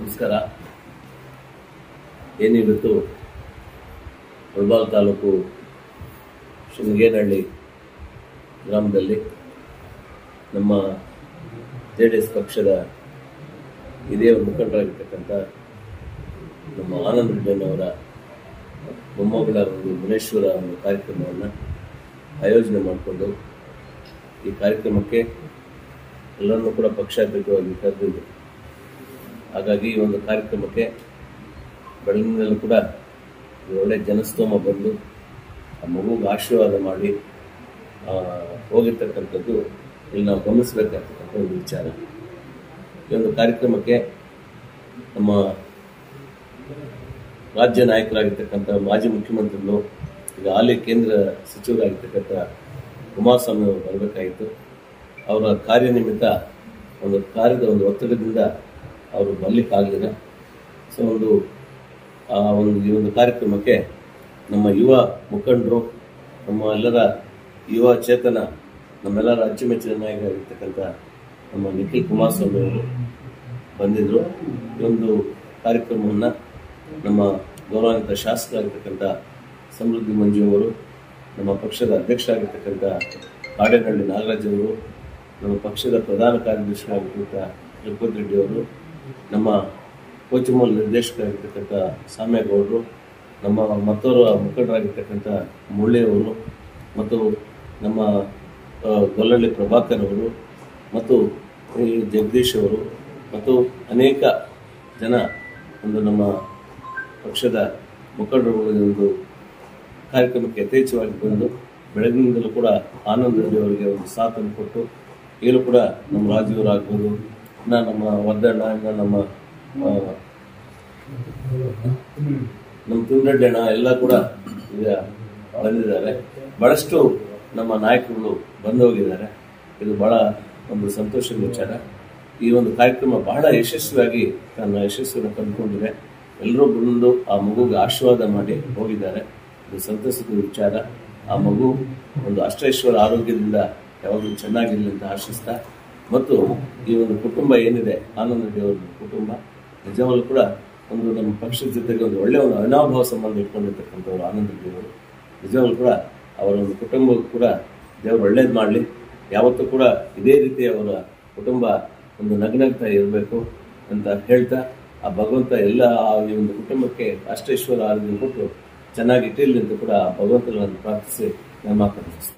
ನಮಸ್ಕಾರ. ಏನಿವತ್ತು ಮುಳಬಾಗಿಲು ತಾಲೂಕು ಶೃಂಗೇನಹಳ್ಳಿ ಗ್ರಾಮದಲ್ಲಿ ನಮ್ಮ ಜೆಡಿಎಸ್ ಪಕ್ಷದ ಹಿರಿಯ ಮುಖಂಡರಾಗಿರ್ತಕ್ಕಂಥ ನಮ್ಮ ಆನಂದ್ ರೆಡ್ಡಿಯವರ ಮೊಮ್ಮಗಳ ಒಂದು ಮುನೇಶ್ವರ ಒಂದು ಕಾರ್ಯಕ್ರಮವನ್ನು ಆಯೋಜನೆ ಮಾಡಿಕೊಂಡು ಈ ಕಾರ್ಯಕ್ರಮಕ್ಕೆ ಎಲ್ಲರನ್ನೂ ಕೂಡ ಪಕ್ಷಾತೀತವಾಗಿ ಕರೆದಿದ್ದು. ಹಾಗಾಗಿ ಈ ಒಂದು ಕಾರ್ಯಕ್ರಮಕ್ಕೆ ಬೆಳಗಿನಲ್ಲೂ ಕೂಡ ಒಳ್ಳೆ ಜನಸ್ತೋಮ ಬಂದು ಆ ಮಗುಗೆ ಆಶೀರ್ವಾದ ಮಾಡಿ ಹೋಗಿರ್ತಕ್ಕಂಥದ್ದು ಇಲ್ಲಿ ನಾವು ಗಮನಿಸಬೇಕಾಗ್ತಕ್ಕಂಥ ಒಂದು ವಿಚಾರ. ಈ ಒಂದು ಕಾರ್ಯಕ್ರಮಕ್ಕೆ ನಮ್ಮ ರಾಜ್ಯ ನಾಯಕರಾಗಿರ್ತಕ್ಕಂಥ ಮಾಜಿ ಮುಖ್ಯಮಂತ್ರಿಗಳು, ಈಗ ಹಾಲಿ ಕೇಂದ್ರ ಸಚಿವರಾಗಿರ್ತಕ್ಕಂಥ ಕುಮಾರಸ್ವಾಮಿ ಅವರು ಬರಬೇಕಾಗಿತ್ತು. ಅವರ ಕಾರ್ಯನಿಮಿತ್ತ ಒಂದು ಕಾರ್ಯದ ಒಂದು ಒತ್ತಡದಿಂದ ಅವರು ಬರಲಿಕ್ಕಾಗಲಿಲ್ಲ. ಸೊ ಈ ಒಂದು ಕಾರ್ಯಕ್ರಮಕ್ಕೆ ನಮ್ಮ ಯುವ ಮುಖಂಡರು, ನಮ್ಮ ಎಲ್ಲರ ಯುವ ಚೇತನ, ನಮ್ಮೆಲ್ಲರ ಅಚ್ಚುಮೆಚ್ಚಿನ ನಾಯಕರಾಗಿರ್ತಕ್ಕಂಥ ನಮ್ಮ ನಿಖಿಲ್ ಕುಮಾರಸ್ವಾಮಿ ಅವರು ಬಂದಿದ್ದರು. ಈ ಒಂದು ಕಾರ್ಯಕ್ರಮವನ್ನು ನಮ್ಮ ಗೌರವಾನ್ವಿತ ಶಾಸಕರಾಗಿರ್ತಕ್ಕಂಥ ಸಮೃದ್ಧಿ ಮಂಜು ಅವರು, ನಮ್ಮ ಪಕ್ಷದ ಅಧ್ಯಕ್ಷರಾಗಿರ್ತಕ್ಕಂಥ ಕಾಡೇನಹಳ್ಳಿ ನಾಗರಾಜ್ ಅವರು, ನಮ್ಮ ಪಕ್ಷದ ಪ್ರಧಾನ ಕಾರ್ಯದರ್ಶಿಯಾಗಿರ್ತಕ್ಕಂಥ ಜಗತ್ ರೆಡ್ಡಿ ಅವರು, ನಮ್ಮ ಕೋಚಮೂಲ ನಿರ್ದೇಶಕರಾಗಿರ್ತಕ್ಕಂಥ ಸಾಮೇಗೌಡರು, ನಮ್ಮ ಮತ್ತೋರ್ವ ಮುಖಂಡರಾಗಿರ್ತಕ್ಕಂಥ ಮುಳ್ಳಿಯವರು, ಮತ್ತು ನಮ್ಮ ಗೊಲ್ಲಳ್ಳಿ ಪ್ರಭಾಕರ್ ಅವರು, ಮತ್ತು ಜಗದೀಶ್ ಅವರು, ಮತ್ತು ಅನೇಕ ಜನ ಒಂದು ನಮ್ಮ ಪಕ್ಷದ ಮುಖಂಡರುಗಳು ಒಂದು ಕಾರ್ಯಕ್ರಮಕ್ಕೆ ಯಥೇಚ್ಛವಾಗಿ ಬಂದು ಬೆಳಗಿನಿಂದಲೂ ಕೂಡ ಆನಂದ್ ರೆಡ್ಡಿ ಅವರಿಗೆ ಒಂದು ಸಾಥನ್ನು ಕೊಟ್ಟು, ಈಗಲೂ ಕೂಡ ನಮ್ಮ ರಾಜೀವರಾಗ್ಬೋದು, ಇನ್ನು ನಮ್ಮ ವರ್ಧಣ್ಣ, ಇನ್ನು ನಮ್ಮ ತುಂಡಡ್ಡಿ ಅಣ್ಣ ಎಲ್ಲ ಕೂಡ ಈಗ ಬಂದಿದ್ದಾರೆ. ಬಹಳಷ್ಟು ನಮ್ಮ ನಾಯಕರುಗಳು ಬಂದು ಹೋಗಿದ್ದಾರೆ. ಇದು ಬಹಳ ಒಂದು ಸಂತೋಷದ ವಿಚಾರ. ಈ ಒಂದು ಕಾರ್ಯಕ್ರಮ ಬಹಳ ಯಶಸ್ವಿಯಾಗಿ ತನ್ನ ಯಶಸ್ಸನ್ನು ಕಂಡುಕೊಂಡಿದೆ. ಎಲ್ಲರೂ ಬಂದು ಆ ಮಗುಗೆ ಆಶೀರ್ವಾದ ಮಾಡಿ ಹೋಗಿದ್ದಾರೆ. ಇದು ಸಂತಸದ ವಿಚಾರ. ಆ ಮಗು ಒಂದು ಅಷ್ಟೈಶ್ವರ ಆರೋಗ್ಯದಿಂದ ಯಾವಾಗಲೂ ಚೆನ್ನಾಗಿರಲಿ ಅಂತ ಆಶಿಸ್ತಾ, ಮತ್ತು ಈ ಒಂದು ಕುಟುಂಬ ಏನಿದೆ, ಆನಂದ್ ರೆಡ್ಡಿ ಅವರ ಕುಟುಂಬ ನಿಜವಾಗ್ಲೂ ಕೂಡ ಒಂದು ನಮ್ಮ ಪಕ್ಷದ ಜೊತೆಗೆ ಒಂದು ಒಳ್ಳೆಯ ಒಂದು ಅವಿನಾಭಾವ ಸಂಬಂಧ ಇಟ್ಕೊಂಡಿರ್ತಕ್ಕಂಥವ್ರು ಆನಂದ್ ರೆಡ್ಡಿ ಅವರು. ನಿಜವಾಗ್ಲೂ ಕೂಡ ಅವರ ಒಂದು ಕುಟುಂಬಕ್ಕೂ ಕೂಡ ದೇವರು ಒಳ್ಳೇದು ಮಾಡಲಿ. ಯಾವತ್ತೂ ಕೂಡ ಇದೇ ರೀತಿ ಅವರ ಕುಟುಂಬ ಒಂದು ನಗ್ನಗ್ತಾ ಇರಬೇಕು ಅಂತ ಹೇಳ್ತಾ, ಆ ಭಗವಂತ ಎಲ್ಲ ಈ ಒಂದು ಕುಟುಂಬಕ್ಕೆ ಅಷ್ಟೈಶ್ವರ ಆರೋಗ್ಯ ಕೊಟ್ಟು ಚೆನ್ನಾಗಿಟ್ಟಿರಲಿ ಅಂತ ಕೂಡ ಭಗವಂತನನ್ನು ಪ್ರಾರ್ಥಿಸಿ ನಾನು ಮಾತನಾಡ್ತೀನಿ.